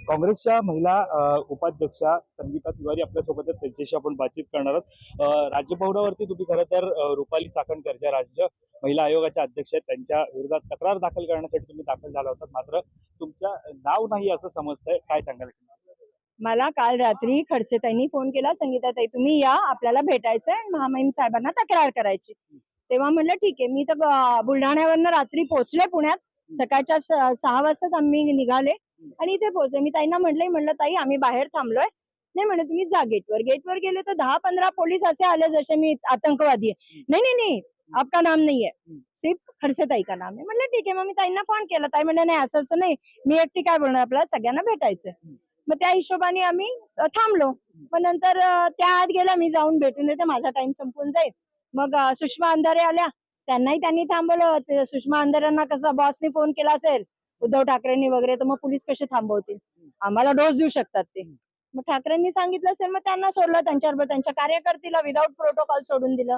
काँग्रेसच्या महिला उपाध्यक्षा संगीता तिवारी आपल्यासोबत आहेत. त्यांच्याशी आपण बातचीत करणार आहोत. राज्यभवनावरती तुम्ही खरं तर रुपाली चाकणकर ज्या राज्य महिला आयोगाच्या अध्यक्ष आहेत त्यांच्या विरोधात तक्रार दाखल करण्यासाठी तुम्ही दाखल झाला होता. मात्र तुमचं नाव नाही असं समजतंय, काय सांगाल? मला काल रात्री खडसेताईंनी फोन केला, संगीताताई तुम्ही या, आपल्याला भेटायचंय, महामहिम साहेबांना तक्रार करायची. तेव्हा म्हणलं ठीक आहे. मी तर बुलढाण्यावरनं रात्री पोहोचले पुण्यात. सकाळच्या 6 वाजताच आम्ही निघाले आणि इथे पोहोचले. मी ताईंना म्हणलं ताई आम्ही बाहेर थांबलोय. नाही म्हणे तुम्ही जा गेटवर गेले तर 10-15 पोलीस असे आले जसे मी आतंकवादी आहे. नाही नाही नाही, आपका नाम नहीं है, सिर्फ खडसेताई का नाम है. म्हणलं ठीक आहे. मग मी ताईंना फोन केला. ताई म्हणलं नाही असं नाही, मी एकटी काय बोलणार, आपल्याला सगळ्यांना भेटायचंय. मग त्या हिशोबाने आम्ही थांबलो. मग नंतर त्या आत गेला, मी जाऊन भेटून येते, माझा टाइम संपून जाईल. मग सुषमा अंधारे आल्या, त्यांनी थांबवलं. सुषमा अंधारेंना कसं बॉसनी फोन केला असेल उद्धव ठाकरेंनी वगैरे, तर मग पोलीस कसे थांबवतील, आम्हाला डोस देऊ शकतात ते. मग ठाकरेंनी सांगितलं असेल, मग त्यांना सोडलं, त्यांच्याबरोबर त्यांच्या कार्यकर्तीला विदाऊट प्रोटोकॉल सोडून दिलं.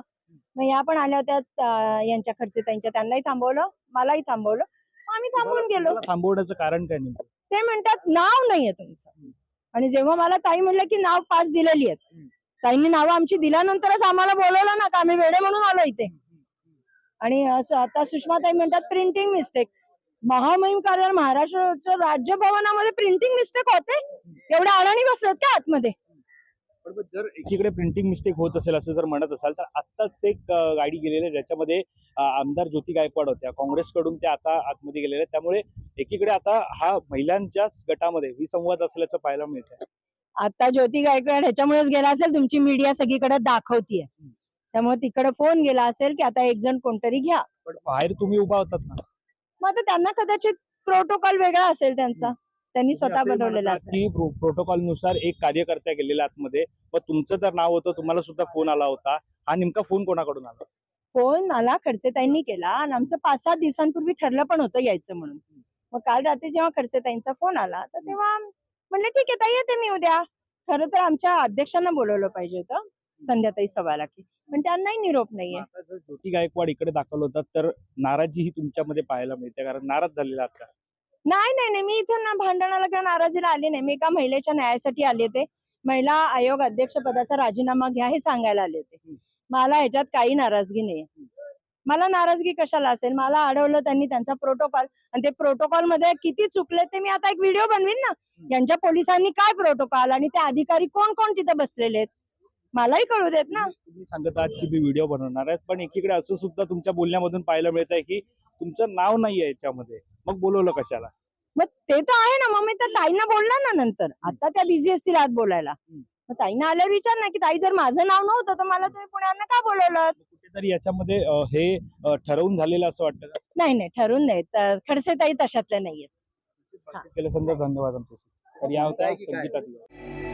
मग या पण आल्या होत्या यांच्या खडसेताईंच्या, त्यांनाही थांबवलं, मलाही थांबवलं. आम्ही थांबून गेलो. थांबवण्याचं कारण काय नेमकं? ते म्हणतात नाव नाहीये तुमचं. आणि जेव्हा मला ताई म्हणलं की नाव 5 दिलेली आहेत, ताईंनी नावं आमची दिल्यानंतरच आम्हाला बोलवलं ना, का आम्ही वेडे म्हणून आलो इथे. आणि आता सुषमाताई म्हणतात प्रिंटिंग मिस्टेक. महामहिम कार्यालय महाराष्ट्राच्या राज्यभवनामध्ये प्रिंटिंग मिस्टेक होते? एवढ्या अडाणी बसलेत का आतमध्ये? पण जर एकीकडे प्रिंटिंग मिस्टेक होत असेल असं जर म्हणत असाल, तर आत्ताच एक गाडी गेलेली आहे ज्याच्यामध्ये आमदार ज्योती गायकवाड होत्या, काँग्रेसकडून त्या आता आतमध्ये गेलेल्या आहेत. त्यामुळे एकीकडे आता हा महिलांच्याच गटामध्ये विसंवाद असल्याचं पाहायला मिळतंय. आता ज्योती गायकवाड ह्याच्यामुळेच गेला असेल, तुमची मीडिया सगळीकडे दाखवतीये, त्यामुळे तिकडे फोन गेला असेल की आता एक जण कोणतरी घ्या. पण बाहेर तुम्ही उभा होतात ना, मग आता त्यांना कदाचित प्रोटोकॉल वेगळा असेल त्यांचा, त्यांनी स्वतः बनवलेला असेल. की प्रोटोकॉल नुसार एक कार्यकर्ता गेलेला आतमध्ये, मग तुमचं जर नाव होतं, तुम्हाला सुद्धा फोन आला होता. हा नेमका फोन कोणाकडून आला? फोन मला खडसेताईंनी केला आणि आमचं 5-7 दिवसांपूर्वी ठरलं पण होतं यायचं म्हणून. मग काल रात्री जेव्हा खडसेताईंचा फोन आला तर तेव्हा म्हणलं ठीक आहे ताई, येते मी उद्या. खरं तर आमच्या अध्यक्षांना बोलवलं पाहिजे होतं, संध्याताई सवाला की, पण त्यांनाही निरोप नाहीये. आता जर ज्योती गायकवाड इकडे दाखल होतात तर नाराजी ही तुमच्यामध्ये पाहायला मिळते, कारण नाराज झालेला आहात का? नाही नाही नाही, मी इथे ना भांडणाला किंवा नाराजीला आले नाही. मी एका महिलेच्या न्यायासाठी आले होते. महिला आयोग अध्यक्ष पदाचा राजीनामा घ्या हे सांगायला आले होते. मला ह्याच्यात काही नाराजगी नाही. मला नाराजगी कशाला असेल? मला अडवलं त्यांनी, त्यांचा प्रोटोकॉल, आणि ते प्रोटोकॉल मध्ये किती चुकले ते मी आता एक व्हिडिओ बनवीन ना. यांच्या पोलिसांनी काय प्रोटोकॉल आणि ते अधिकारी कोण कोण तिथे बसलेले आहेत मलाही कळू देत ना. तुम्ही सांगत आहात की मी व्हिडिओ बनवणार आहे, पण एकीकडे असं सुद्धा तुमच्या बोलण्यामधून पाहायला मिळत आहे की तुमचं नाव नाहीये याच्यामध्ये, मग बोलवलं कशाला? मग ते तर आहे ना. मग मी त्या ताईंना बोलला ना नंतर, आता त्या बिझी असतील आत बोलायला. मग ताईंना आल्यावर विचार ना की ताई जर माझं नाव नव्हतं तर मला तुम्ही पुण्याला का बोलवलं? कुठेतरी याच्यामध्ये हे ठरवून झालेलं असं वाटतं का? नाही नाही, ठरून नाही. खडसेताई तशातल्या नाहीयेत. केलं समजा. धन्यवाद आमच्याशी. तर या होत्या संगीता तिवारी.